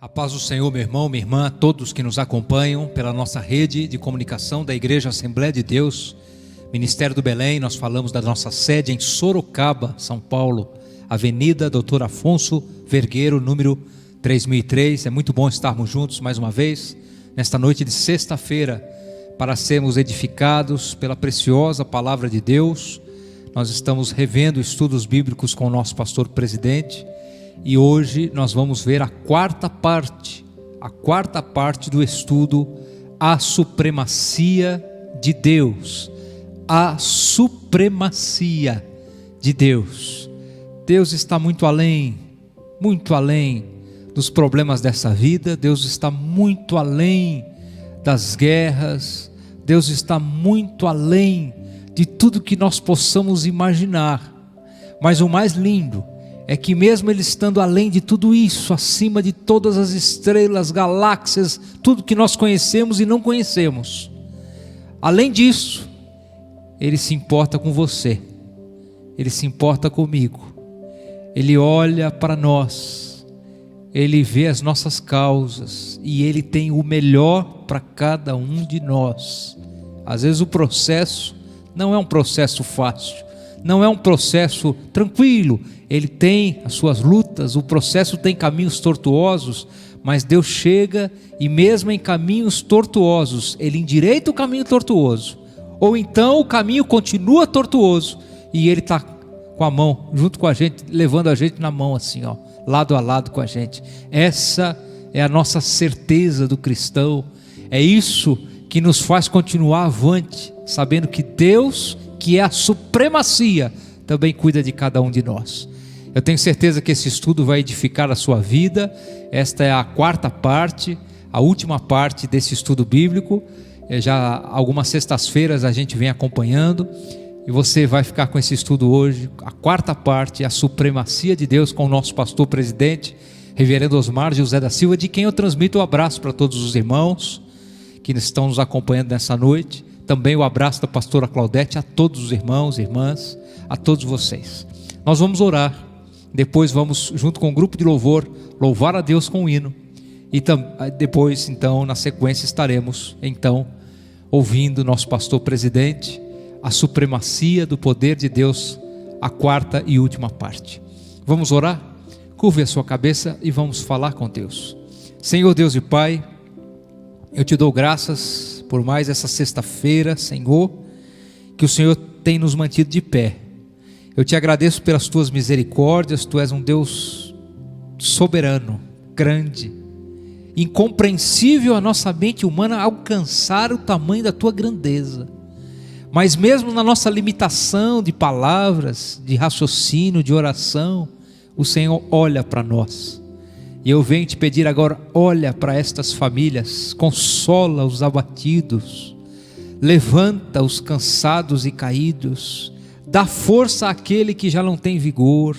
A paz do Senhor, meu irmão, minha irmã, todos que nos acompanham pela nossa rede de comunicação da Igreja Assembleia de Deus, Ministério do Belém. Nós falamos da nossa sede em Sorocaba, São Paulo, Avenida Doutor Afonso Vergueiro, número 3003. É muito bom estarmos juntos mais uma vez, nesta noite de sexta-feira, para sermos edificados pela preciosa Palavra de Deus. Nós estamos revendo estudos bíblicos com o nosso pastor presidente, e hoje nós vamos ver a quarta parte do estudo, a supremacia de Deus. A supremacia de Deus. Deus está muito além dos problemas dessa vida. Deus está muito além das guerras. Deus está muito além de tudo que nós possamos imaginar. Mas o mais lindo é que mesmo Ele estando além de tudo isso, acima de todas as estrelas, galáxias, tudo que nós conhecemos e não conhecemos, além disso, Ele se importa com você, Ele se importa comigo, Ele olha para nós, Ele vê as nossas causas e Ele tem o melhor para cada um de nós. Às vezes o processo não é um processo fácil, não é um processo tranquilo. Ele tem as suas lutas, o processo tem caminhos tortuosos, mas Deus chega e mesmo em caminhos tortuosos, Ele endireita o caminho tortuoso, ou então o caminho continua tortuoso, e Ele está com a mão, junto com a gente, levando a gente na mão assim, ó, lado a lado com a gente. Essa é a nossa certeza do cristão, é isso que nos faz continuar avante, sabendo que Deus, que é a supremacia, também cuida de cada um de nós. Eu tenho certeza que esse estudo vai edificar a sua vida. Esta é a quarta parte, a última parte desse estudo bíblico. Já algumas sextas-feiras a gente vem acompanhando, e você vai ficar com esse estudo hoje, a quarta parte, a supremacia de Deus, com o nosso pastor presidente, reverendo Osmar José da Silva, de quem eu transmito um abraço para todos os irmãos que estão nos acompanhando nessa noite. Também o abraço da pastora Claudete a todos os irmãos e irmãs, a todos vocês. Nós vamos orar, depois vamos, junto com o grupo de louvor, louvar a Deus com o hino, e depois, então, na sequência, estaremos, então, ouvindo nosso pastor presidente, a supremacia do poder de Deus, a quarta e última parte. Vamos orar? Curve a sua cabeça e vamos falar com Deus. Senhor Deus e Pai, eu te dou graças por mais essa sexta-feira, Senhor, que o Senhor tem nos mantido de pé. Eu te agradeço pelas tuas misericórdias. Tu és um Deus soberano, grande, incompreensível a nossa mente humana alcançar o tamanho da tua grandeza. Mas mesmo na nossa limitação de palavras, de raciocínio, de oração, o Senhor olha para nós. E eu venho te pedir agora, olha para estas famílias, consola os abatidos, levanta os cansados e caídos, dá força àquele que já não tem vigor.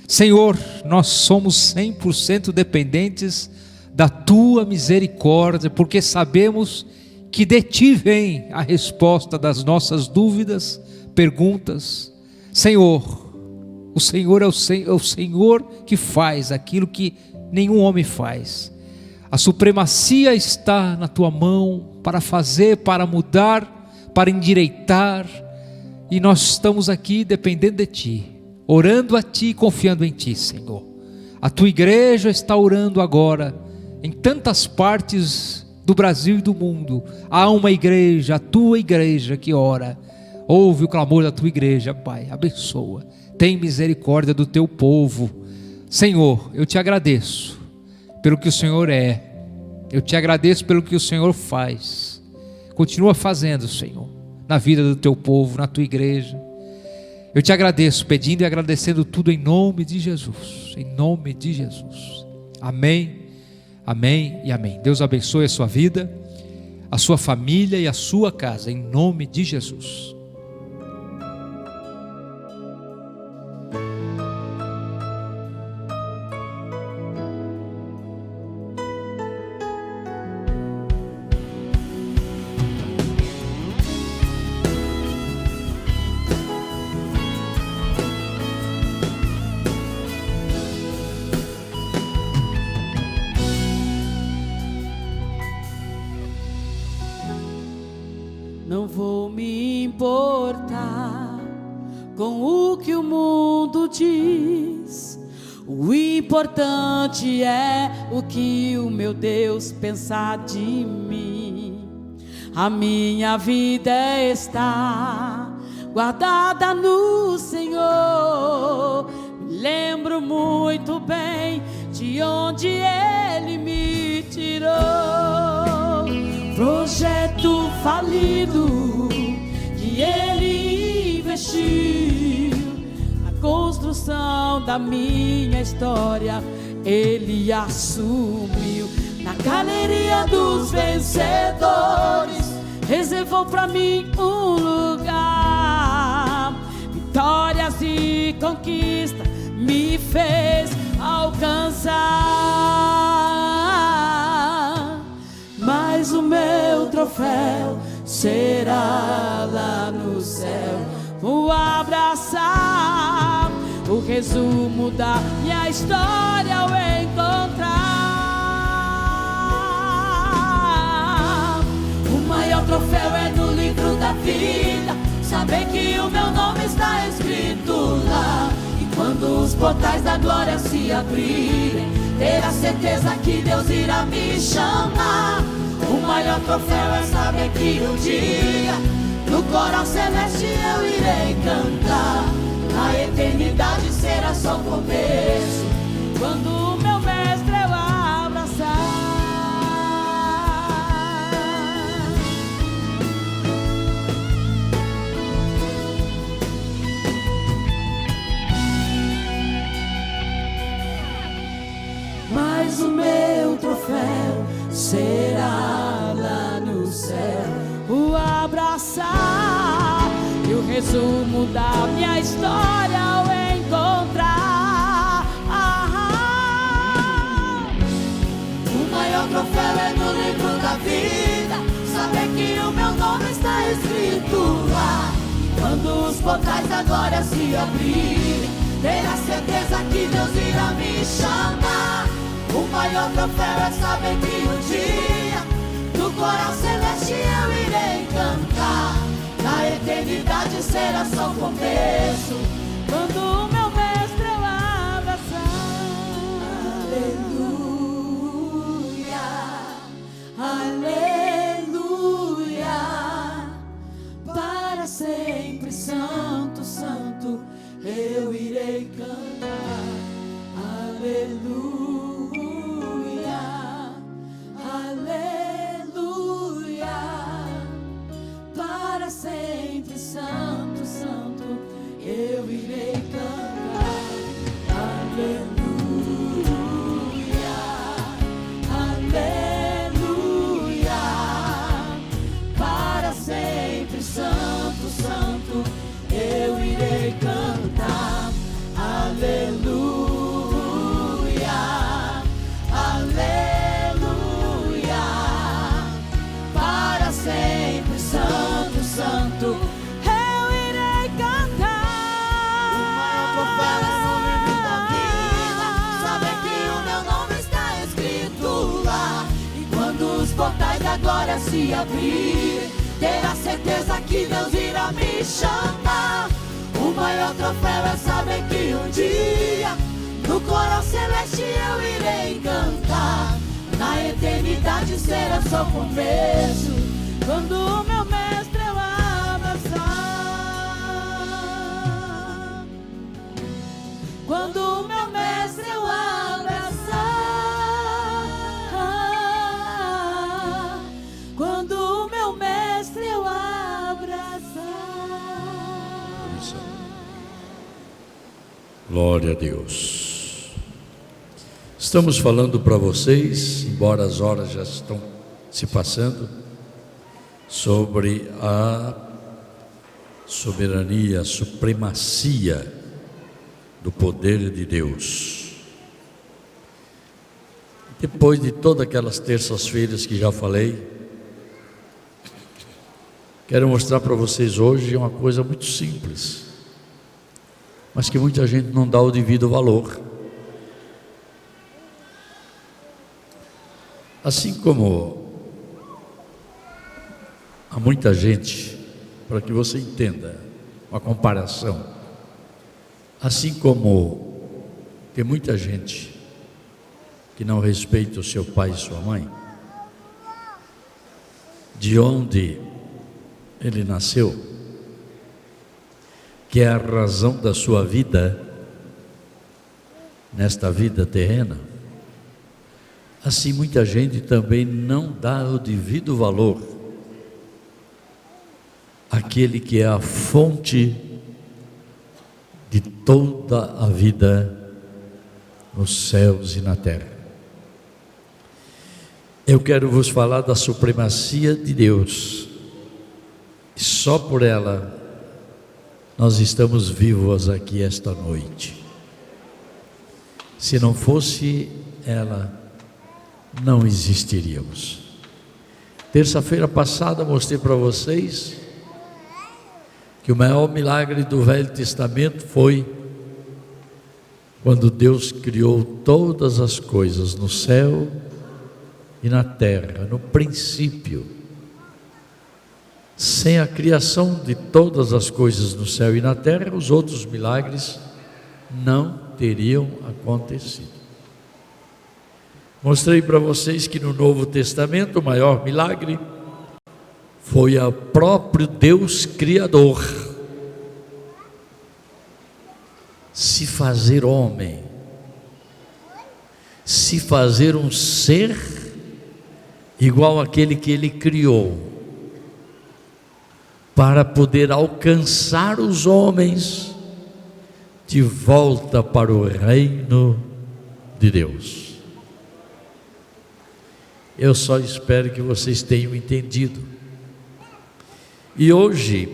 Senhor, nós somos 100% dependentes da tua misericórdia, porque sabemos que de ti vem a resposta das nossas dúvidas, perguntas. Senhor, o Senhor é o Senhor que faz aquilo que nenhum homem faz. A supremacia está na tua mão para fazer, para mudar, para endireitar. E nós estamos aqui dependendo de ti, orando a ti, confiando em ti, Senhor. A tua igreja está orando agora, em tantas partes do Brasil e do mundo. Há uma igreja, a tua igreja que ora. Ouve o clamor da tua igreja, Pai, abençoa. Tem misericórdia do teu povo. Senhor, eu te agradeço pelo que o Senhor é. Eu te agradeço pelo que o Senhor faz. Continua fazendo, Senhor, na vida do teu povo, na tua igreja. Eu te agradeço, pedindo e agradecendo tudo em nome de Jesus. Em nome de Jesus. Amém, amém e amém. Deus abençoe a sua vida, a sua família e a sua casa, em nome de Jesus. Não vou me importar com o que o mundo diz. O importante é o que o meu Deus pensar de mim. A minha vida está guardada no Senhor. Me lembro muito bem de onde Ele me tirou. Projeto falido que Ele investiu na construção da minha história, Ele assumiu. Na galeria dos vencedores reservou pra mim um lugar. Vitórias e conquista me fez alcançar. Mas o meu troféu será lá no céu. Vou abraçar o resumo da minha história ao encontrar. O maior troféu é no livro da vida, saber que o meu nome está escrito lá. E quando os portais da glória se abrirem, ter a certeza que Deus irá me chamar. O maior troféu é saber que um dia no coral celeste eu irei cantar. Na eternidade será só o começo, quando o meu mestre eu abraçar. Mas o meu troféu será lá no céu, o abraçar e o resumo da minha história ao encontrar. O maior troféu é no livro da vida, saber que o meu nome está escrito lá. Quando os portais da glória se abrirem, ter a certeza que Deus irá me chamar. O maior troféu é saber que um dia no coral celeste eu irei cantar. Na eternidade será só o começo, quando o meu mestre eu abraçar. Aleluia, aleluia. Para sempre santo, santo eu irei cantar. Aleluia. Sempre santo, santo, eu irei cantar. Aleluia, aleluia. Para sempre santo, santo, eu irei cantar. Aleluia, aleluia. Para sempre santo, santo, eu irei cantar. O maior troféu é no livro da vida, saber que o meu nome está escrito lá. E quando os portais da glória se abrirem, ter a certeza que Deus irá me chamar. O maior troféu é saber que um dia no coral celeste eu irei cantar. Na eternidade será só o começo, quando o meu mestre eu abraçar. Quando o meu mestre eu abraçar. Quando o meu mestre eu abraçar. Isso. Glória a Deus. Estamos falando para vocês, embora as horas já estão se passando, sobre a soberania, a supremacia do poder de Deus. Depois de todas aquelas terças-feiras que já falei, quero mostrar para vocês hoje uma coisa muito simples, mas que muita gente não dá o devido valor. Assim como Há muita gente, para que você entenda uma comparação, assim como tem muita gente que não respeita o seu pai e sua mãe, de onde ele nasceu, que é a razão da sua vida, nesta vida terrena, assim muita gente também não dá o devido valor àquele que é a fonte de toda a vida nos céus e na terra. Eu quero vos falar da supremacia de Deus, e só por ela nós estamos vivos aqui esta noite. Se não fosse ela, não existiríamos. Terça-feira passada mostrei para vocês que o maior milagre do Velho Testamento foi quando Deus criou todas as coisas no céu e na terra, no princípio. Sem a criação de todas as coisas no céu e na terra, os outros milagres não teriam acontecido. Mostrei para vocês que no Novo Testamento o maior milagre foi o próprio Deus Criador se fazer homem, se fazer um ser igual àquele que ele criou, para poder alcançar os homens de volta para o reino de Deus. Eu só espero que vocês tenham entendido. E hoje,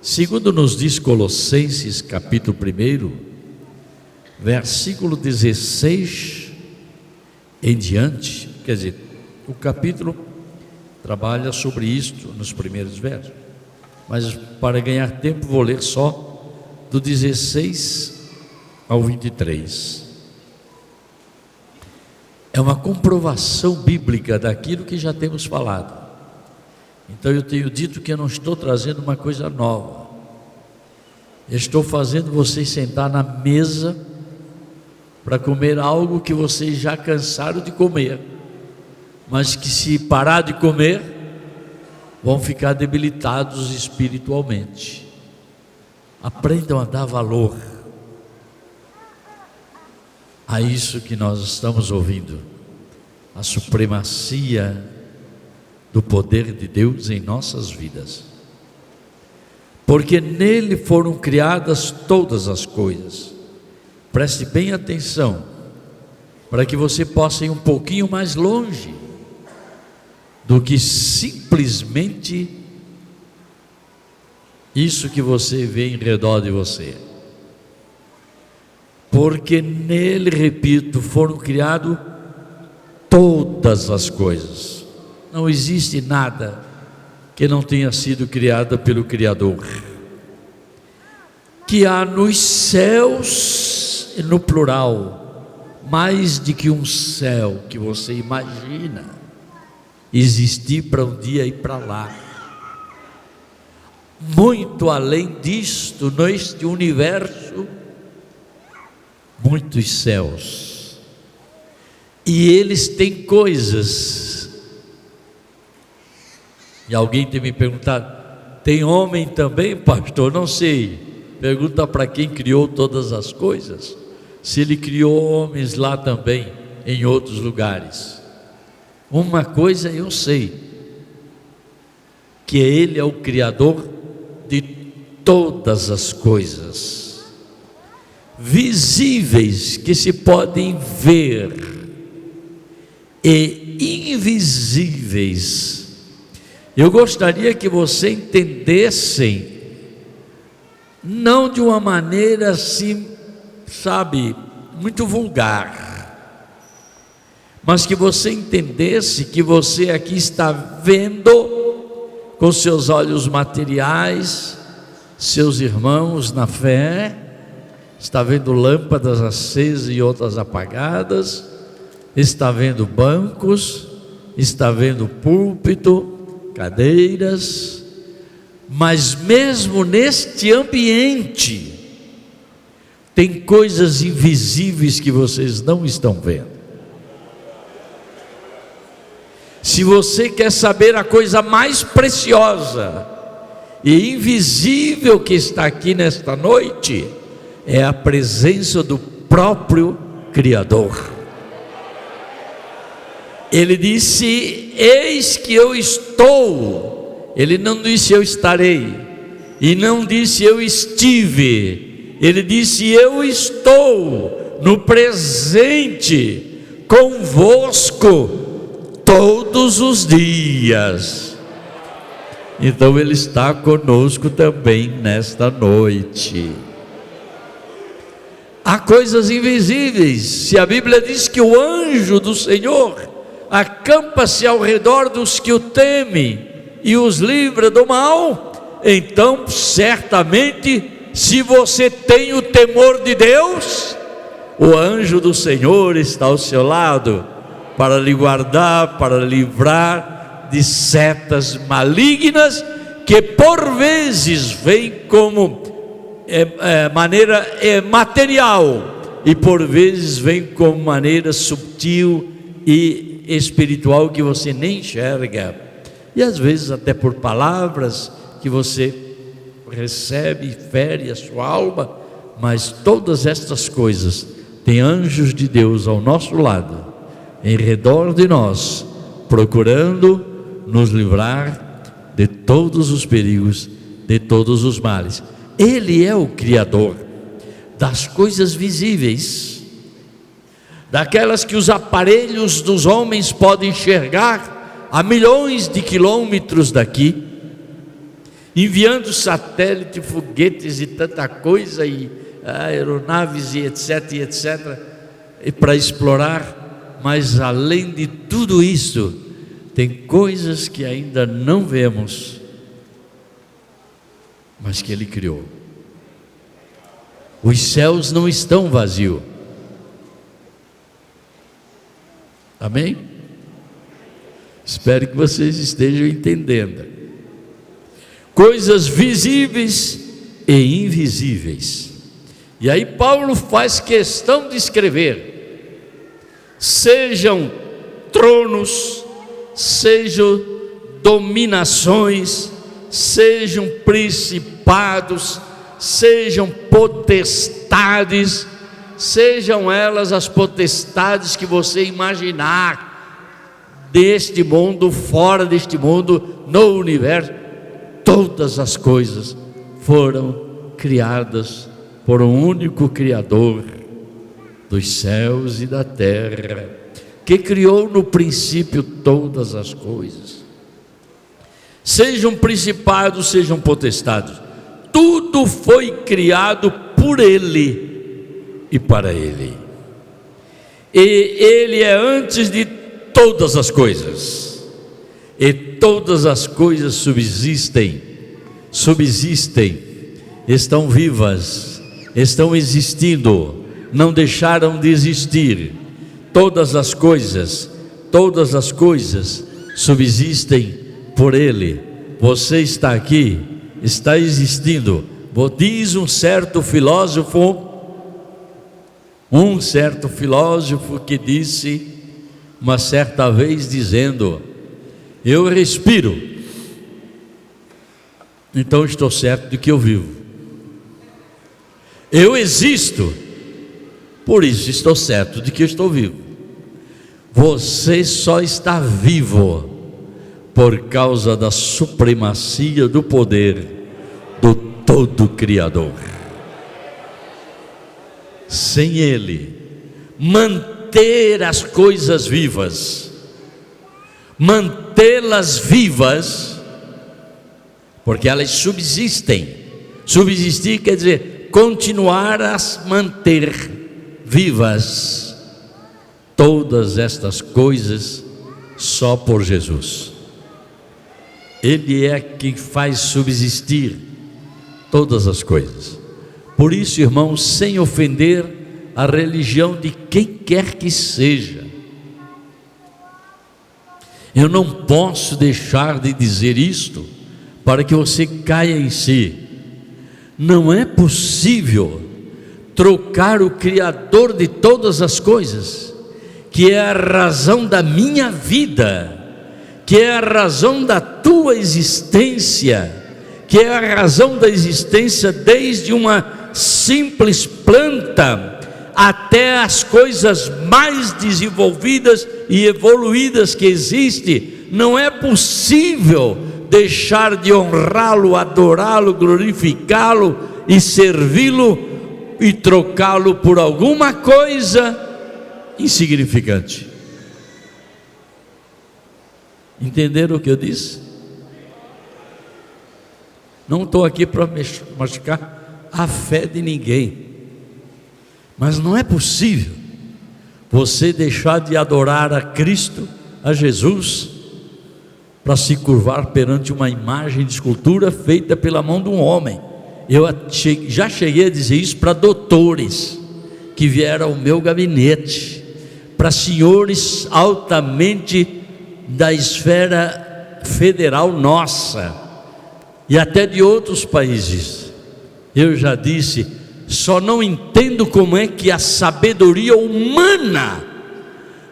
segundo nos diz Colossenses capítulo 1, versículo 16 em diante, quer dizer, o capítulo trabalha sobre isto nos primeiros versos, mas para ganhar tempo vou ler só do 16 ao 23. É uma comprovação bíblica daquilo que já temos falado. Então eu tenho dito que eu não estou trazendo uma coisa nova. Eu estou fazendo vocês sentar na mesa para comer algo que vocês já cansaram de comer, mas que se parar de comer, vão ficar debilitados espiritualmente. Aprendam a dar valor a isso que nós estamos ouvindo, a supremacia do poder de Deus em nossas vidas, porque nele foram criadas todas as coisas. Preste bem atenção, para que você possa ir um pouquinho mais longe do que simplesmente isso que você vê em redor de você. Porque nele, repito, foram criadas todas as coisas. Não existe nada que não tenha sido criado pelo Criador. Que há nos céus, no plural, mais de que um céu que você imagina existir para um dia ir para lá. Muito além disto, neste universo, muitos céus, e eles têm coisas. E alguém tem me perguntado: tem homem também, pastor? Não sei. Pergunta para quem criou todas as coisas, se ele criou homens lá também, em outros lugares. Uma coisa eu sei, que ele é o Criador de todas as coisas, visíveis, que se podem ver, e invisíveis. Eu gostaria que você entendessem, não de uma maneira assim, sabe, muito vulgar, mas que você entendesse que você aqui está vendo com seus olhos materiais seus irmãos na fé, está vendo lâmpadas acesas e outras apagadas, está vendo bancos, está vendo púlpito, cadeiras, mas mesmo neste ambiente, tem coisas invisíveis que vocês não estão vendo. Se você quer saber a coisa mais preciosa e invisível que está aqui nesta noite, é a presença do próprio Criador. Ele disse: eis que eu estou. Ele não disse eu estarei, e não disse eu estive. Ele disse: eu estou no presente convosco todos os dias. Então Ele está conosco também nesta noite. Há coisas invisíveis. Se a Bíblia diz que o anjo do Senhor acampa-se ao redor dos que o temem e os livra do mal, então certamente, se você tem o temor de Deus, o anjo do Senhor está ao seu lado para lhe guardar, para livrar de setas malignas que por vezes vêm como maneira material e por vezes vêm como maneira subtil e espiritual que você nem enxerga, e às vezes até por palavras que você recebe e fere a sua alma. Mas todas estas coisas têm anjos de Deus ao nosso lado, em redor de nós, procurando nos livrar de todos os perigos, de todos os males. Ele é o Criador das coisas visíveis, daquelas que os aparelhos dos homens podem enxergar a milhões de quilômetros daqui, enviando satélite, foguetes e tanta coisa, e aeronaves e etc, e para explorar. Mas além de tudo isso, tem coisas que ainda não vemos, mas que Ele criou. Os céus não estão vazios. Amém? Espero que vocês estejam entendendo. Coisas visíveis e invisíveis. E aí Paulo faz questão de escrever: sejam tronos, sejam dominações, sejam principados, sejam potestades, sejam elas as potestades que você imaginar, deste mundo, fora deste mundo, no universo, todas as coisas foram criadas por um único Criador dos céus e da terra, que criou no princípio todas as coisas. Sejam principados, sejam potestades, tudo foi criado por Ele e para Ele, e Ele é antes de todas as coisas, e todas as coisas subsistem, estão vivas, estão existindo, não deixaram de existir. Todas as coisas subsistem por Ele. Você está aqui, está existindo. Diz um certo filósofo que disse uma certa vez, dizendo: eu respiro, então estou certo de que eu vivo. Eu existo, por isso estou certo de que eu estou vivo. Você só está vivo por causa da supremacia do poder do todo Criador. Sem Ele, manter as coisas vivas, mantê-las vivas, porque elas subsistem. Subsistir quer dizer continuar a manter vivas. Todas estas coisas só por Jesus. Ele é quem faz subsistir todas as coisas. Por isso, irmãos, sem ofender a religião de quem quer que seja, Eu não posso deixar de dizer isto para que você caia em si. Não é possível trocar o Criador de todas as coisas, que é a razão da minha vida, que é a razão da tua existência, que é a razão da existência desde uma simples planta até as coisas mais desenvolvidas e evoluídas que existem. Não é possível deixar de honrá-lo, adorá-lo, glorificá-lo e servi-lo e trocá-lo por alguma coisa insignificante. Entenderam o que eu disse? Não estou aqui para machucar a fé de ninguém, mas não é possível você deixar de adorar a Cristo, a Jesus, para se curvar perante uma imagem de escultura feita pela mão de um homem. Eu já cheguei a dizer isso para doutores que vieram ao meu gabinete, para senhores altamente da esfera federal nossa e até de outros países. Eu já disse, só não entendo como é que a sabedoria humana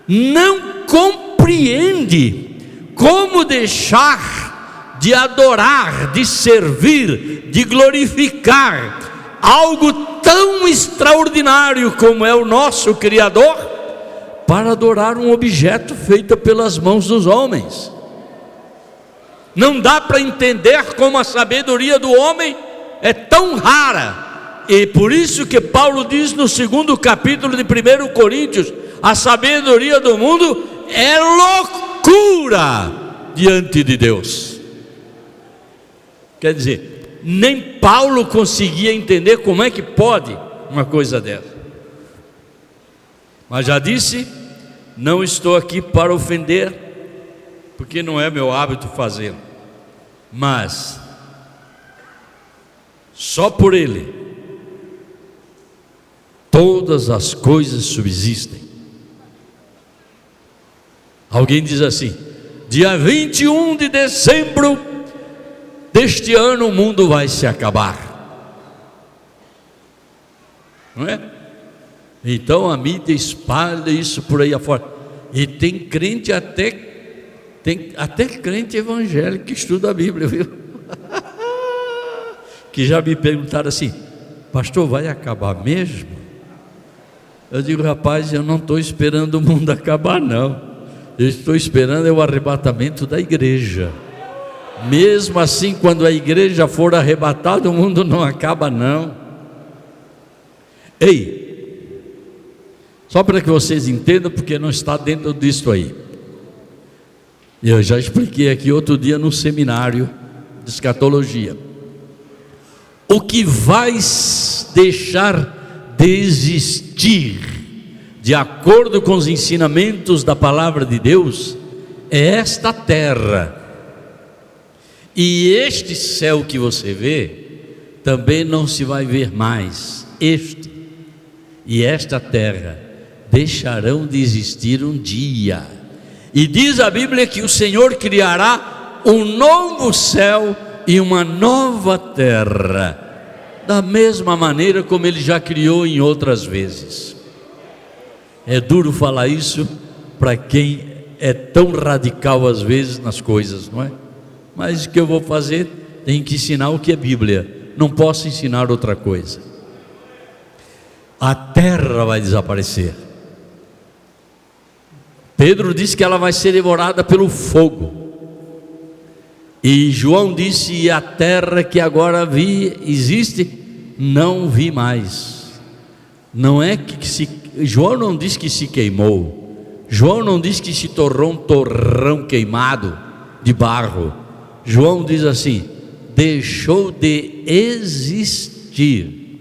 não compreende como deixar de adorar, de servir, de glorificar algo tão extraordinário como é o nosso Criador, para adorar um objeto feito pelas mãos dos homens. Não dá para entender como a sabedoria do homem é tão rara, e por isso que Paulo diz no 2º capítulo de 1 Coríntios, a sabedoria do mundo é loucura diante de Deus. Quer dizer, nem Paulo conseguia entender como é que pode uma coisa dessa. Mas já disse, não estou aqui para ofender, porque não é meu hábito fazer, mas só por Ele todas as coisas subsistem. Alguém diz assim: dia 21 de dezembro deste ano o mundo vai se acabar, não é? Então a mídia espalha isso por aí afora, e tem crente até crente evangélico que estuda a Bíblia, viu? Que já me perguntaram assim: pastor, vai acabar mesmo? Eu digo: rapaz, eu não estou esperando o mundo acabar, não. Eu estou esperando o arrebatamento da igreja. Mesmo assim, quando a igreja for arrebatada, o mundo não acaba, não. Ei, só para que vocês entendam, porque não está dentro disso aí. Eu já expliquei aqui outro dia no seminário de escatologia. O que vai deixar de existir, de acordo com os ensinamentos da palavra de Deus, é esta terra. E este céu que você vê, também não se vai ver mais. Este e esta terra deixarão de existir um dia. E diz a Bíblia que o Senhor criará um novo céu e uma nova terra, da mesma maneira como Ele já criou em outras vezes. É duro falar isso para quem é tão radical às vezes nas coisas, não é? Mas o que eu vou fazer? Tenho que ensinar o que é Bíblia, não posso ensinar outra coisa. A terra vai desaparecer. Pedro disse que ela vai ser devorada pelo fogo. E João disse: e a terra que agora existe, não vi mais. Não é que João não disse que se queimou. João não disse que se tornou um torrão queimado de barro. João diz assim: deixou de existir,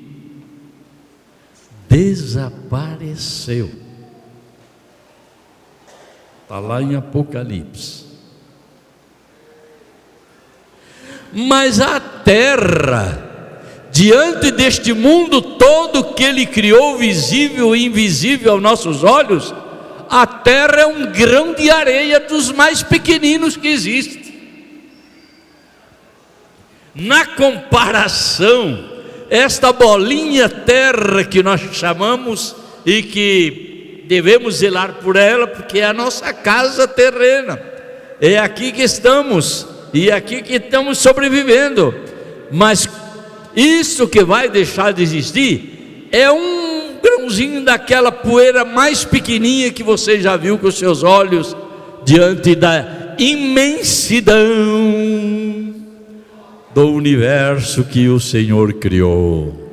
desapareceu. Está lá em Apocalipse. Mas a terra, diante deste mundo todo que Ele criou, visível e invisível aos nossos olhos, a terra é um grão de areia dos mais pequeninos que existe. Na comparação, esta bolinha terra que nós chamamos e que devemos zelar por ela, porque é a nossa casa terrena, é aqui que estamos e é aqui que estamos sobrevivendo. Mas isso que vai deixar de existir é um grãozinho daquela poeira mais pequenininha que você já viu com os seus olhos diante da imensidão do universo que o Senhor criou.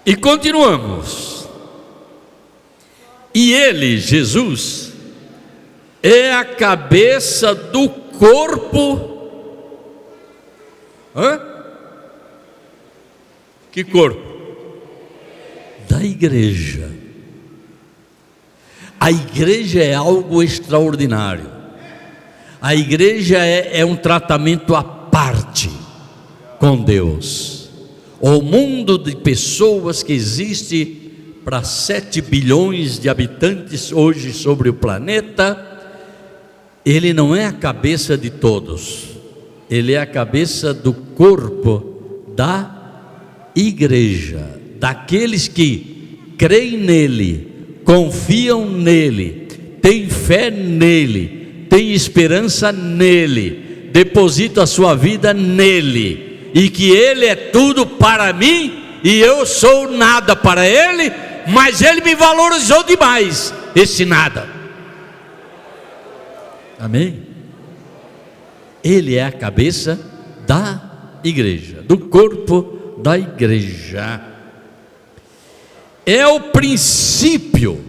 E continuamos. E ele, Jesus, é a cabeça do corpo. Que corpo? Da igreja. A igreja é algo extraordinário. A igreja é um tratamento à parte com Deus. O mundo de pessoas que existe para 7 bilhões de habitantes hoje sobre o planeta, ele não é a cabeça de todos, ele é a cabeça do corpo da igreja, daqueles que creem nele, confiam nele, têm fé nele, têm esperança nele, depositam a sua vida nele, e que ele é tudo para mim e eu sou nada para ele, mas ele me valorizou demais, esse nada. Amém? Ele é a cabeça da igreja, do corpo da igreja. É o princípio.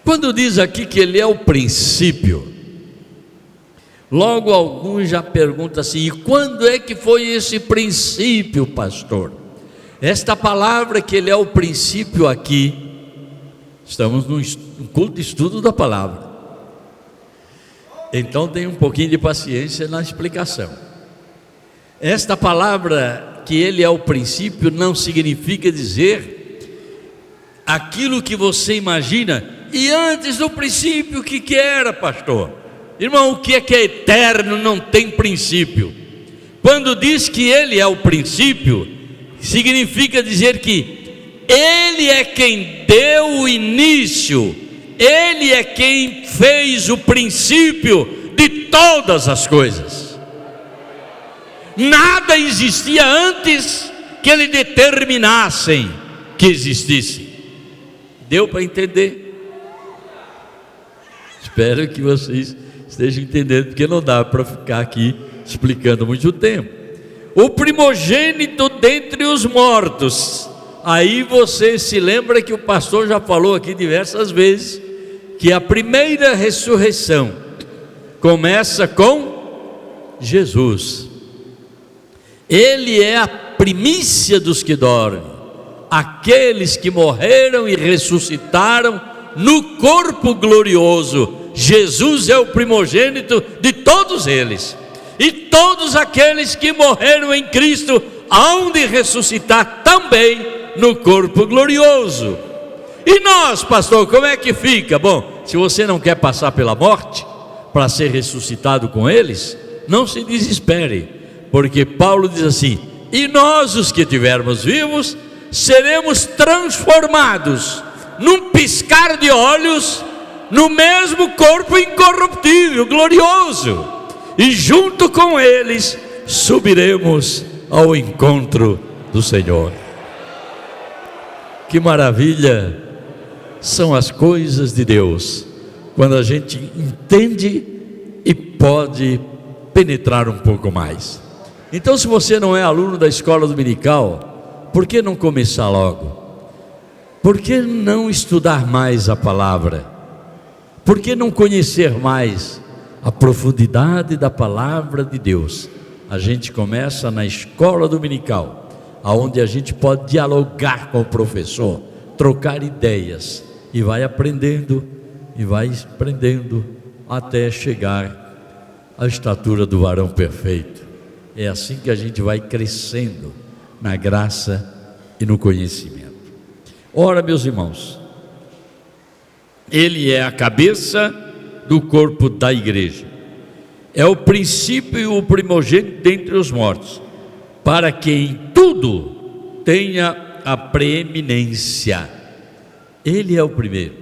Quando diz aqui que ele é o princípio, logo alguns já perguntam assim: e quando é que foi esse princípio, pastor? Esta palavra que ele é o princípio aqui, estamos no culto de estudo da palavra, então tem um pouquinho de paciência na explicação. Esta palavra que ele é o princípio não significa dizer aquilo que você imagina. E antes do princípio, o que era, pastor? Irmão, o que é eterno não tem princípio. Quando diz que ele é o princípio, significa dizer que ele é quem deu o início, ele é quem fez o princípio de todas as coisas. Nada existia antes que ele determinasse que existisse. Deu para entender? Espero que vocês estejam entendendo, porque não dá para ficar aqui explicando muito tempo. O primogênito dentre os mortos. Aí você se lembra que o pastor já falou aqui diversas vezes que a primeira ressurreição começa com Jesus. Ele é a primícia dos que dormem, aqueles que morreram e ressuscitaram no corpo glorioso. Jesus é o primogênito de todos eles, e todos aqueles que morreram em Cristo hão de ressuscitar também no corpo glorioso. E nós, pastor, como é que fica? Bom, se você não quer passar pela morte para ser ressuscitado com eles, não se desespere, porque Paulo diz assim: e nós, os que estivermos vivos, seremos transformados num piscar de olhos no mesmo corpo incorruptível, glorioso, e junto com eles subiremos ao encontro do Senhor. Que maravilha são as coisas de Deus, quando a gente entende e pode penetrar um pouco mais. Então, se você não é aluno da escola dominical, por que não começar logo? Por que não estudar mais a palavra? Por que não conhecer mais a profundidade da palavra de Deus? A gente começa na escola dominical, aonde a gente pode dialogar com o professor, trocar ideias, e vai aprendendo até chegar à estatura do varão perfeito, É assim que a gente vai crescendo na graça e no conhecimento. Ora, meus irmãos, Ele é a cabeça do corpo da igreja. É o princípio e o primogênito dentre os mortos, para que em tudo tenha a preeminência. Ele é o primeiro.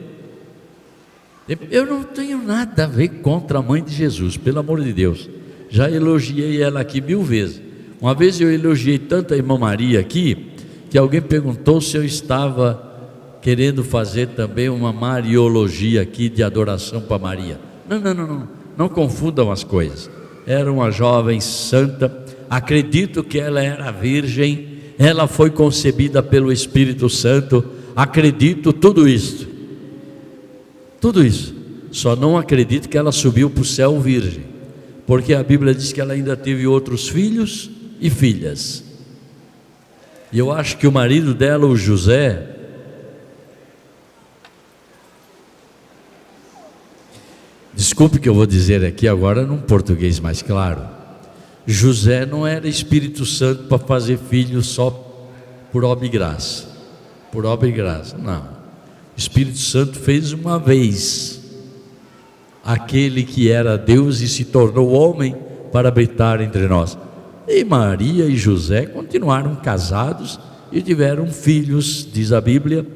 Eu não tenho nada a ver contra a mãe de Jesus, pelo amor de Deus. Já elogiei ela aqui 1000 vezes. Uma vez eu elogiei tanto a irmã Maria aqui, que alguém perguntou se eu estava querendo fazer também uma mariologia aqui de adoração para Maria. Não confundam as coisas. Era uma jovem santa, acredito que ela era virgem, ela foi concebida pelo Espírito Santo, acredito tudo isso, só não acredito que ela subiu para o céu virgem, porque a Bíblia diz que ela ainda teve outros filhos e filhas, e eu acho que o marido dela, o José, desculpe que eu vou dizer aqui agora num português mais claro, José não era Espírito Santo para fazer filho só por obra e graça, não. O Espírito Santo fez uma vez, aquele que era Deus e se tornou homem para habitar entre nós. E Maria e José continuaram casados e tiveram filhos, diz a Bíblia,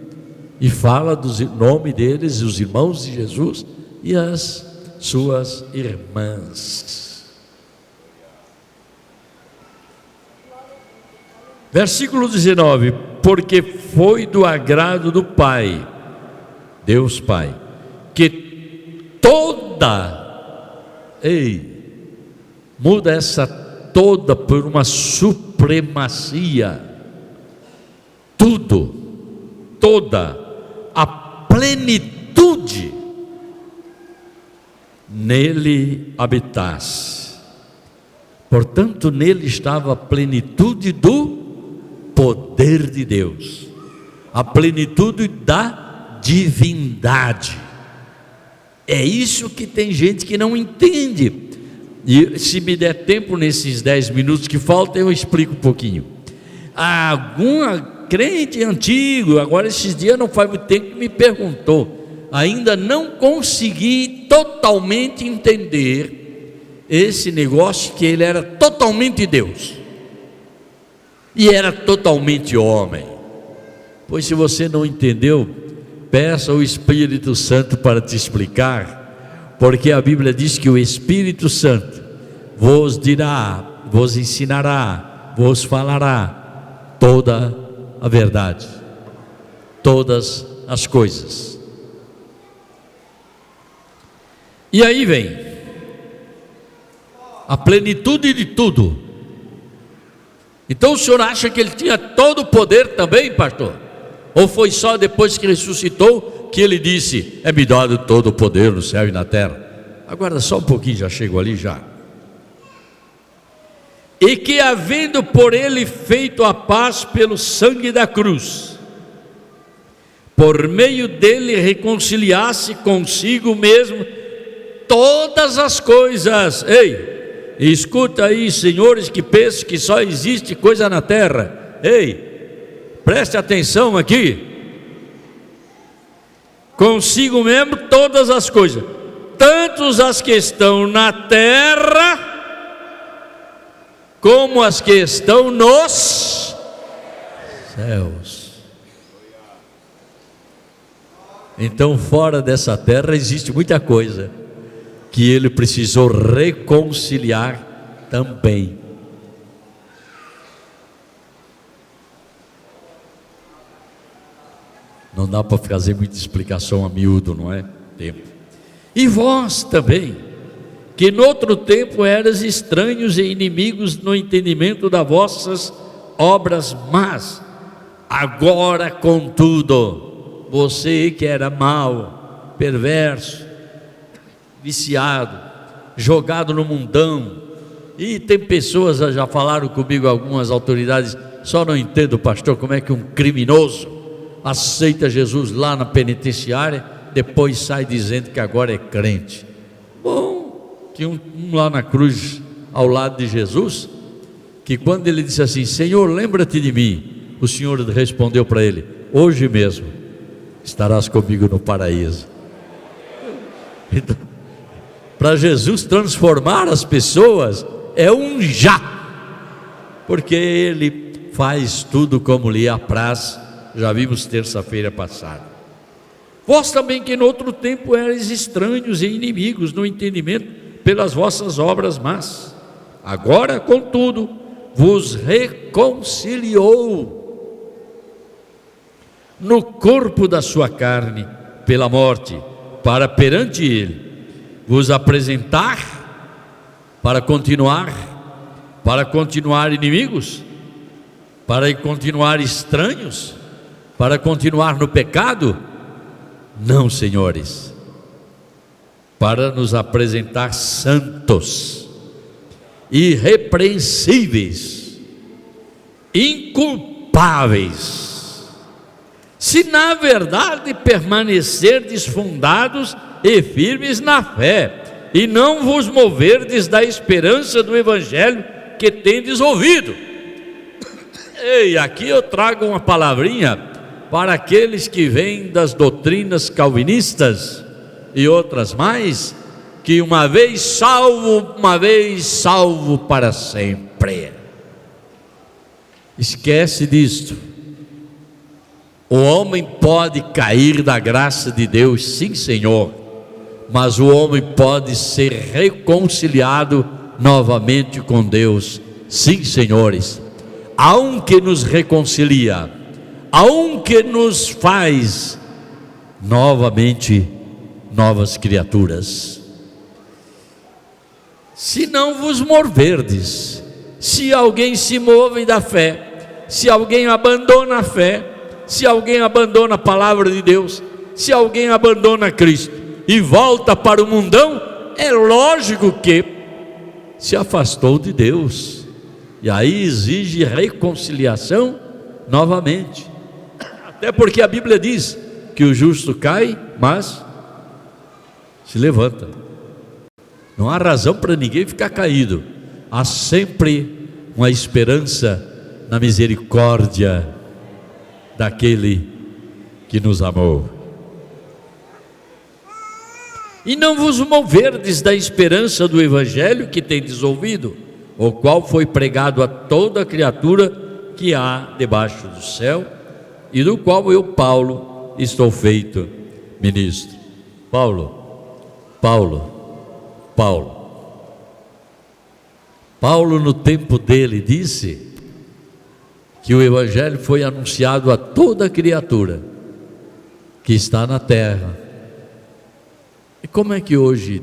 e fala do nome deles, os irmãos de Jesus e as suas irmãs. Versículo 19: porque foi do agrado do Pai, Deus Pai, que muda essa toda por uma supremacia, toda a plenitude nele habitasse. Portanto, nele estava a plenitude do poder de Deus, a plenitude da divindade. É isso que tem gente que não entende. E se me der tempo nesses 10 minutos que faltam, eu explico um pouquinho. Alguma crente antigo, agora esses dias não faz muito tempo, que me perguntou, ainda não consegui totalmente entender esse negócio, que ele era totalmente Deus e era totalmente homem. Pois se você não entendeu, peça ao Espírito Santo para te explicar, porque a Bíblia diz que o Espírito Santo vos dirá, vos ensinará, vos falará toda a verdade, todas as coisas. E aí vem a plenitude de tudo. Então o senhor acha que ele tinha todo o poder também, pastor? Ou foi só depois que ressuscitou que ele disse: é-me dado todo o poder no céu e na terra? Aguarda só um pouquinho, já chego ali já. E que, havendo por ele feito a paz pelo sangue da cruz, por meio dele reconciliasse consigo mesmo todas as coisas. Ei, escuta aí, senhores que pensam que só existe coisa na terra. Ei, preste atenção aqui. Consigo mesmo todas as coisas, tanto as que estão na terra, como as que estão nos céus. Então, fora dessa terra existe muita coisa que ele precisou reconciliar também. Não dá para fazer muita explicação a miúdo, não é? Tempo. E vós também, que no outro tempo eras estranhos e inimigos no entendimento das vossas obras más, agora contudo, você que era mau, perverso, viciado, jogado no mundão, e tem pessoas, já falaram comigo, algumas autoridades, só não entendo, pastor, como é que um criminoso aceita Jesus lá na penitenciária, depois sai dizendo que agora é crente. Bom, que um lá na cruz ao lado de Jesus que quando ele disse assim: Senhor, lembra-te de mim, o Senhor respondeu para ele: hoje mesmo estarás comigo no paraíso. Então, para Jesus transformar as pessoas é um já, porque Ele faz tudo como lhe apraz. Já vimos terça-feira passada. Vós também, que no outro tempo erais estranhos e inimigos no entendimento pelas vossas obras más, agora, contudo, vos reconciliou no corpo da sua carne pela morte, para perante Ele vos apresentar para continuar inimigos, para continuar estranhos, para continuar no pecado? Não, senhores, para nos apresentar santos, irrepreensíveis, inculpáveis, se na verdade permanecerdes fundados e firmes na fé, e não vos moverdes da esperança do Evangelho que tendes ouvido. E aqui eu trago uma palavrinha para aqueles que vêm das doutrinas calvinistas e outras mais, que uma vez salvo para sempre. Esquece disto. O homem pode cair da graça de Deus, sim, Senhor, mas o homem pode ser reconciliado novamente com Deus, sim, senhores. Há um que nos reconcilia, há um que nos faz novamente novas criaturas. Se não vos moverdes, se alguém se move da fé, se alguém abandona a fé, se alguém abandona a palavra de Deus, se alguém abandona Cristo e volta para o mundão, é lógico que se afastou de Deus, e aí exige reconciliação novamente. Até porque a Bíblia diz que o justo cai, mas se levanta. Não há razão para ninguém ficar caído. Há sempre uma esperança na misericórdia daquele que nos amou. E não vos moverdes da esperança do Evangelho que tendes ouvido, o qual foi pregado a toda criatura que há debaixo do céu, e do qual eu, Paulo, estou feito ministro. Paulo, no tempo dele, disse que o Evangelho foi anunciado a toda criatura que está na terra. E como é que hoje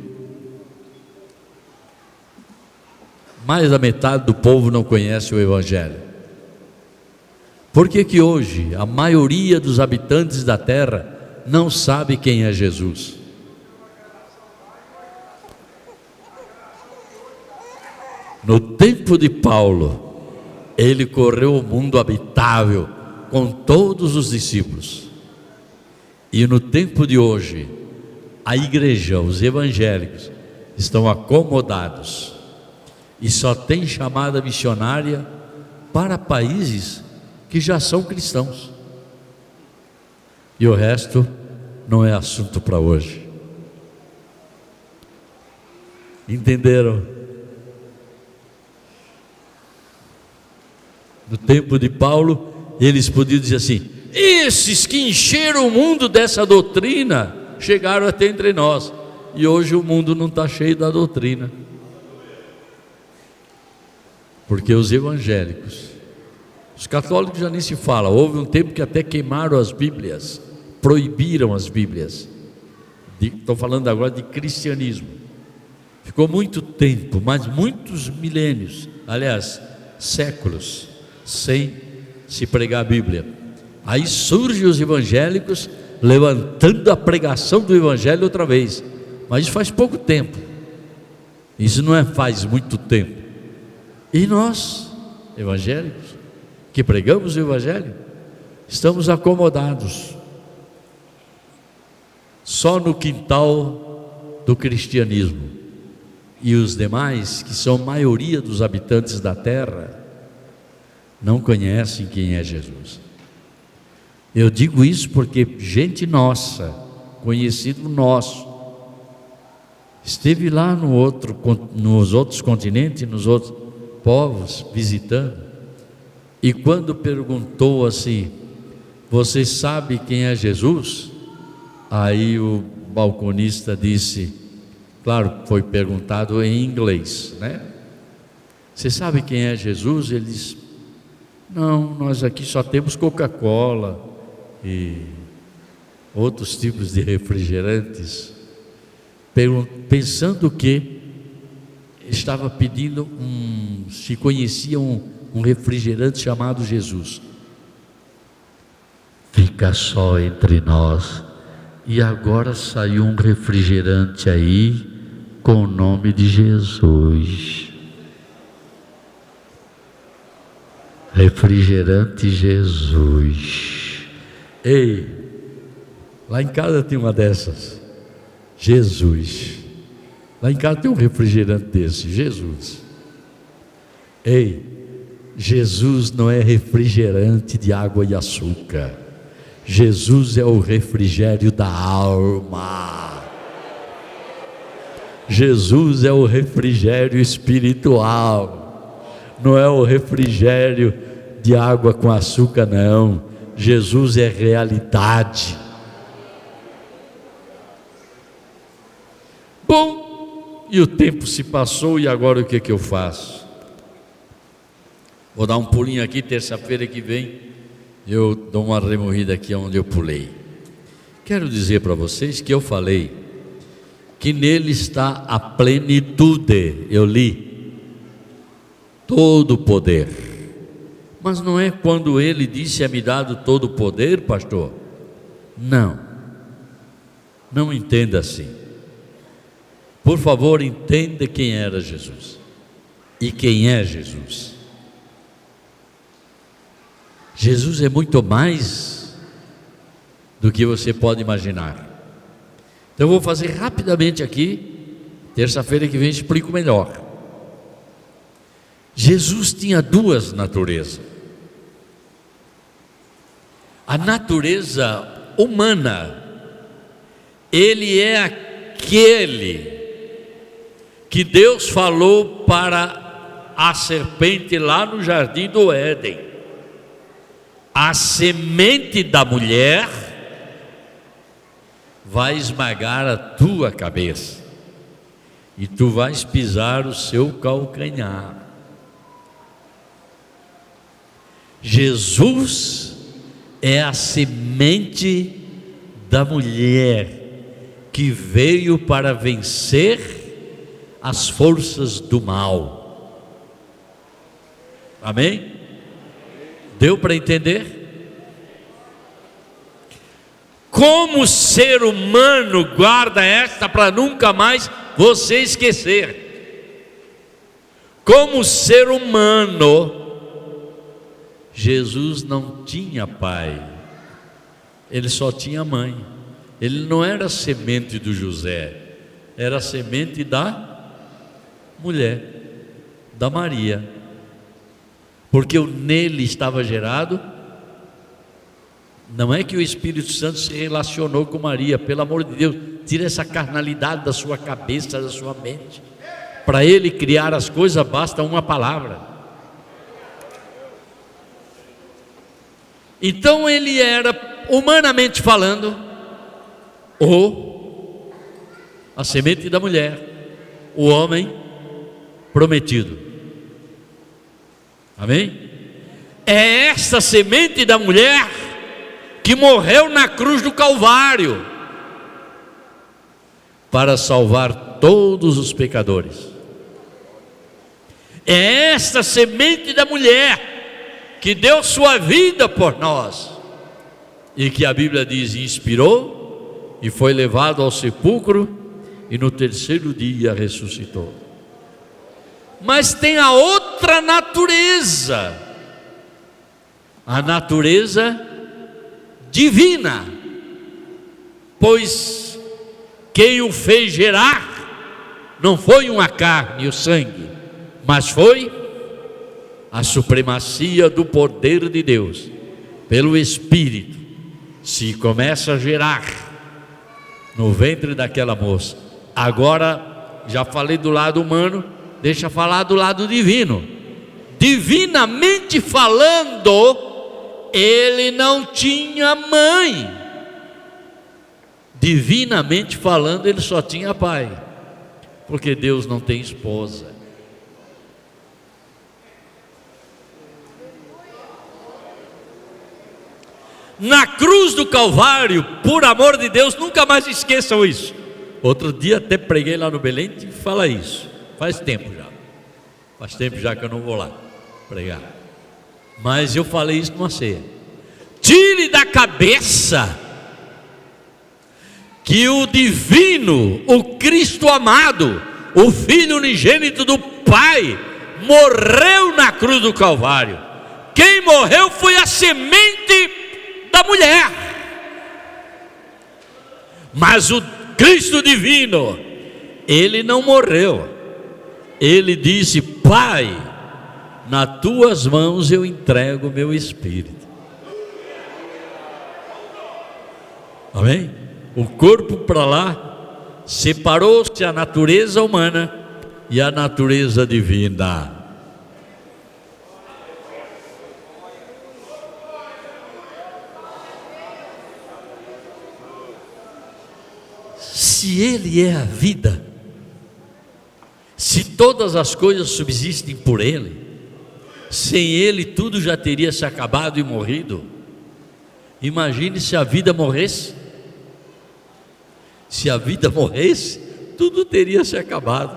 mais da metade do povo não conhece o Evangelho? Por que que hoje a maioria dos habitantes da terra não sabe quem é Jesus? No tempo de Paulo, ele correu o mundo habitável com todos os discípulos. E no tempo de hoje, a igreja, os evangélicos, estão acomodados e só tem chamada missionária para países que já são cristãos. E o resto não é assunto para hoje. Entenderam? No tempo de Paulo, eles podiam dizer assim: esses que encheram o mundo dessa doutrina chegaram até entre nós. E hoje o mundo não está cheio da doutrina, porque os evangélicos, os católicos já nem se fala. Houve um tempo que até queimaram as Bíblias, proibiram as Bíblias. Estou falando agora de cristianismo. Ficou muito tempo, mas muitos milênios, aliás, séculos, sem se pregar a Bíblia. Aí surgem os evangélicos levantando a pregação do Evangelho outra vez. Mas isso faz pouco tempo. Isso não é faz muito tempo. E nós, evangélicos, que pregamos o Evangelho, estamos acomodados só no quintal do cristianismo. E os demais, que são a maioria dos habitantes da terra, não conhecem quem é Jesus. Eu digo isso porque gente nossa, conhecido nosso, esteve lá nos outros continentes, nos outros povos, visitando, e quando perguntou assim: você sabe quem é Jesus? Aí o balconista disse, claro, foi perguntado em inglês, né? Você sabe quem é Jesus? Ele disse: não, nós aqui só temos Coca-Cola e outros tipos de refrigerantes. Pensando que estava pedindo se conhecia um refrigerante chamado Jesus. Fica só entre nós. E agora saiu um refrigerante aí com o nome de Jesus. Refrigerante Jesus. Ei, lá em casa tem uma dessas. Jesus. Lá em casa tem um refrigerante desse, Jesus. Ei, Jesus não é refrigerante de água e açúcar. Jesus é o refrigério da alma. Jesus é o refrigério espiritual. Não é o refrigério de água com açúcar, não. Jesus é realidade. Bom, e o tempo se passou, e agora o que eu faço? Vou dar um pulinho aqui, terça-feira que vem eu dou uma remorrida aqui onde eu pulei. Quero dizer para vocês que eu falei que nele está a plenitude. Eu li todo o poder. Mas não é quando ele disse: é-me dado todo o poder, pastor? Não. Não entenda assim. Por favor, entenda quem era Jesus e quem é Jesus. Jesus é muito mais do que você pode imaginar. Então eu vou fazer rapidamente aqui. Terça-feira que vem explico melhor. Jesus tinha duas naturezas. A natureza humana, ele é aquele que Deus falou para a serpente lá no jardim do Éden: a semente da mulher vai esmagar a tua cabeça e tu vais pisar o seu calcanhar. Jesus é a semente da mulher que veio para vencer as forças do mal. Amém? Deu para entender? Como o ser humano guarda esta para nunca mais você esquecer? Como ser humano, Jesus não tinha pai, ele só tinha mãe. Ele não era a semente do José, era a semente da mulher, da Maria. Porque nele estava gerado. Não é que o Espírito Santo se relacionou com Maria, pelo amor de Deus, tira essa carnalidade da sua cabeça, da sua mente. Para ele criar as coisas basta uma palavra. Então ele era, humanamente falando, a semente da mulher, o homem prometido. Amém? É esta semente da mulher que morreu na cruz do Calvário para salvar todos os pecadores. É esta semente da mulher que deu sua vida por nós e que a Bíblia diz: inspirou e foi levado ao sepulcro e no terceiro dia ressuscitou. Mas tem a outra natureza, a natureza divina, pois quem o fez gerar não foi uma carne e o sangue, mas foi a supremacia do poder de Deus pelo Espírito se começa a gerar no ventre daquela moça. Agora, já falei do lado humano, deixa eu falar do lado divino. Divinamente falando, ele não tinha mãe. Divinamente falando, ele só tinha pai, porque Deus não tem esposa. Na cruz do Calvário, por amor de Deus, nunca mais esqueçam isso. Outro dia até preguei lá no Belém e fala isso. Faz tempo já que eu não vou lá pregar. Mas eu falei isso numa ceia. Tire da cabeça que o divino, o Cristo amado, o Filho unigênito do Pai, morreu na cruz do Calvário. Quem morreu foi a semente da mulher. Mas o Cristo divino, ele não morreu. Ele disse: Pai, nas tuas mãos eu entrego o meu espírito. Amém? O corpo para lá, separou-se a natureza humana e a natureza divina. Se ele é a vida, se todas as coisas subsistem por ele, sem ele tudo já teria se acabado e morrido. Imagine se a vida morresse. Se a vida morresse, tudo teria se acabado.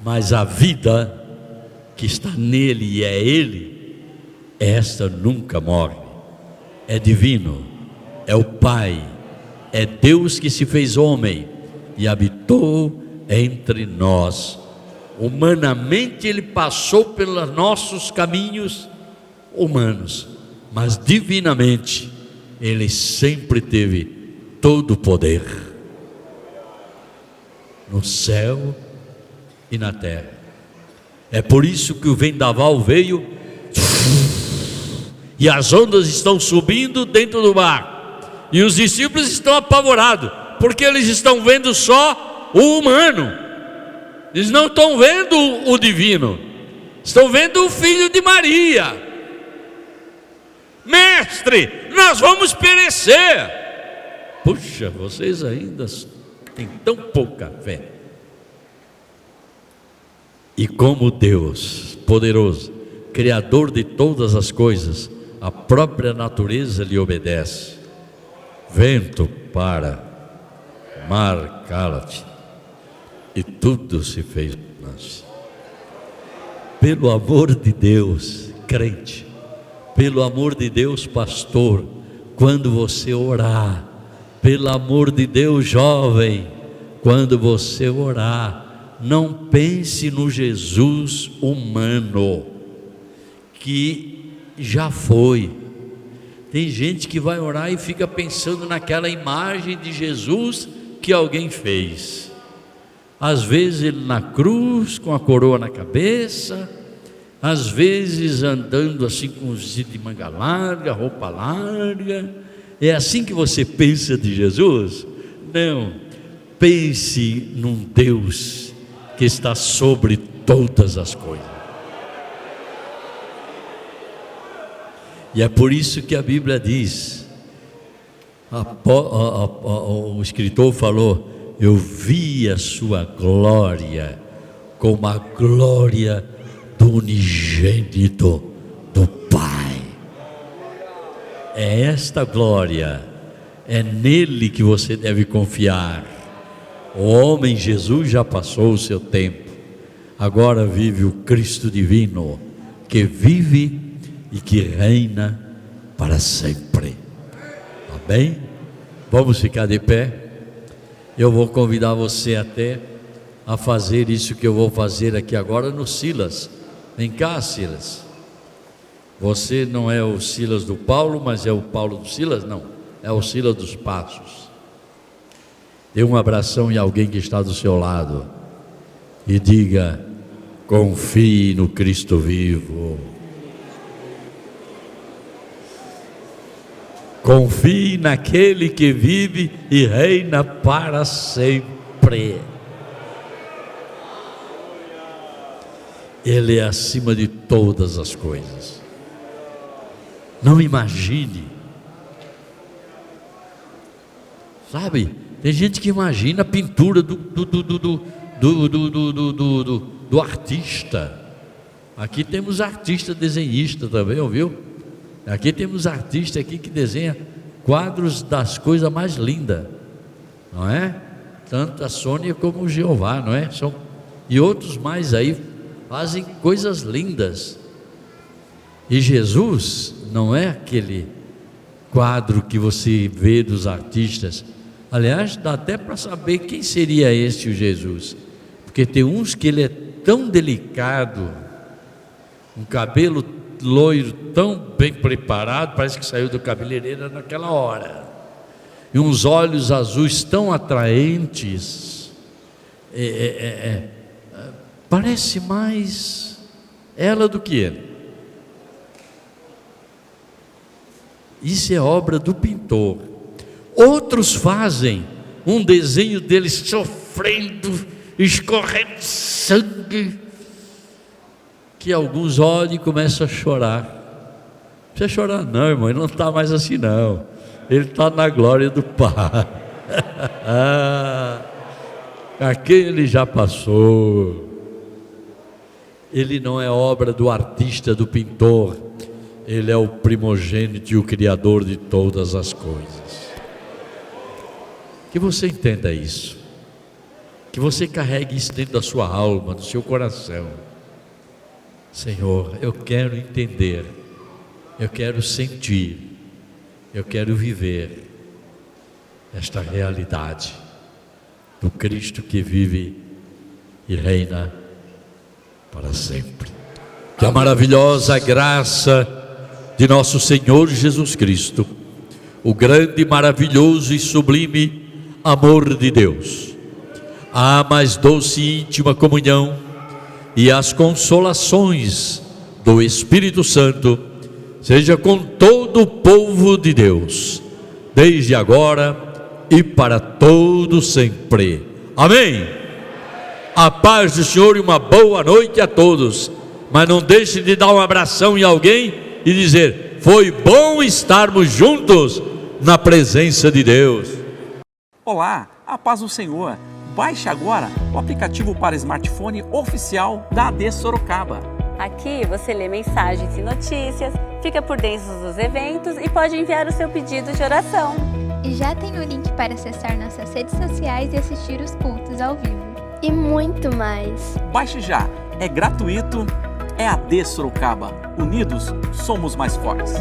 Mas a vida que está nele e é ele, esta nunca morre. É divino, é o Pai, é Deus que se fez homem e habitou entre nós. Humanamente ele passou pelos nossos caminhos humanos, mas divinamente ele sempre teve todo o poder no céu e na terra. É por isso que o vendaval veio e as ondas estão subindo dentro do mar, e os discípulos estão apavorados, porque eles estão vendo só o humano, eles não estão vendo o divino, estão vendo o filho de Maria. Mestre, nós vamos perecer. Puxa, vocês ainda têm tão pouca fé. E como Deus poderoso, Criador de todas as coisas, a própria natureza lhe obedece. Vento para, mar cala-te, e tudo se fez nasce. Pelo amor de Deus, crente, pelo amor de Deus, pastor, quando você orar, pelo amor de Deus, jovem, quando você orar, não pense no Jesus humano, que já foi. Tem gente que vai orar e fica pensando naquela imagem de Jesus que alguém fez. Às vezes ele na cruz, com a coroa na cabeça, às vezes andando assim com um vestido de manga larga, roupa larga. É assim que você pensa de Jesus? Não, pense num Deus que está sobre todas as coisas. E é por isso que a Bíblia diz, o escritor falou: eu vi a sua glória como a glória do unigênito do Pai. É esta glória, é nele que você deve confiar. O homem Jesus já passou o seu tempo, agora vive o Cristo divino, que vive e que reina para sempre. Amém? Vamos ficar de pé. Eu vou convidar você até a fazer isso que eu vou fazer aqui agora no Silas. Vem cá, Silas. Você não é o Silas do Paulo, mas é o Paulo do Silas? Não, é o Silas dos Passos. Dê um abração em alguém que está do seu lado e diga: Confie no Cristo vivo. Confie naquele que vive e reina para sempre. Ele é acima de todas as coisas. Não imagine. Sabe, tem gente que imagina a pintura do artista. Aqui temos artista desenhista também, ouviu? Aqui temos artista aqui que desenha quadros das coisas mais lindas, não é? Tanto a Sônia como o Jeová, não é? E outros mais aí fazem coisas lindas. E Jesus não é aquele quadro que você vê dos artistas. Aliás, dá até para saber quem seria esse o Jesus, porque tem uns que ele é tão delicado, um cabelo loiro tão bem preparado, parece que saiu do cabeleireiro naquela hora, e uns olhos azuis tão atraentes, parece mais ela do que ele. Isso é obra do pintor. Outros fazem um desenho deles sofrendo, escorrendo sangue, que alguns olham e começam a chorar. Não precisa chorar não, irmão, ele não está mais assim não, ele está na glória do Pai. Aquele já passou. Ele não é obra do artista, do pintor, ele é o primogênito e o criador de todas as coisas. Que você entenda isso, que você carregue isso dentro da sua alma, do seu coração. Senhor, eu quero entender, eu quero sentir, eu quero viver esta realidade do Cristo que vive e reina para sempre. Que a maravilhosa graça de nosso Senhor Jesus Cristo, o grande, maravilhoso e sublime amor de Deus, a mais doce e íntima comunhão e as consolações do Espírito Santo seja com todo o povo de Deus, desde agora e para todo sempre. Amém. A paz do Senhor e uma boa noite a todos. Mas não deixe de dar um abração em alguém e dizer: foi bom estarmos juntos na presença de Deus. Olá, a paz do Senhor. Baixe agora o aplicativo para smartphone oficial da AD Sorocaba. Aqui você lê mensagens e notícias, fica por dentro dos eventos e pode enviar o seu pedido de oração. E já tem o link para acessar nossas redes sociais e assistir os cultos ao vivo. E muito mais. Baixe já, é gratuito, é AD Sorocaba. Unidos, somos mais fortes.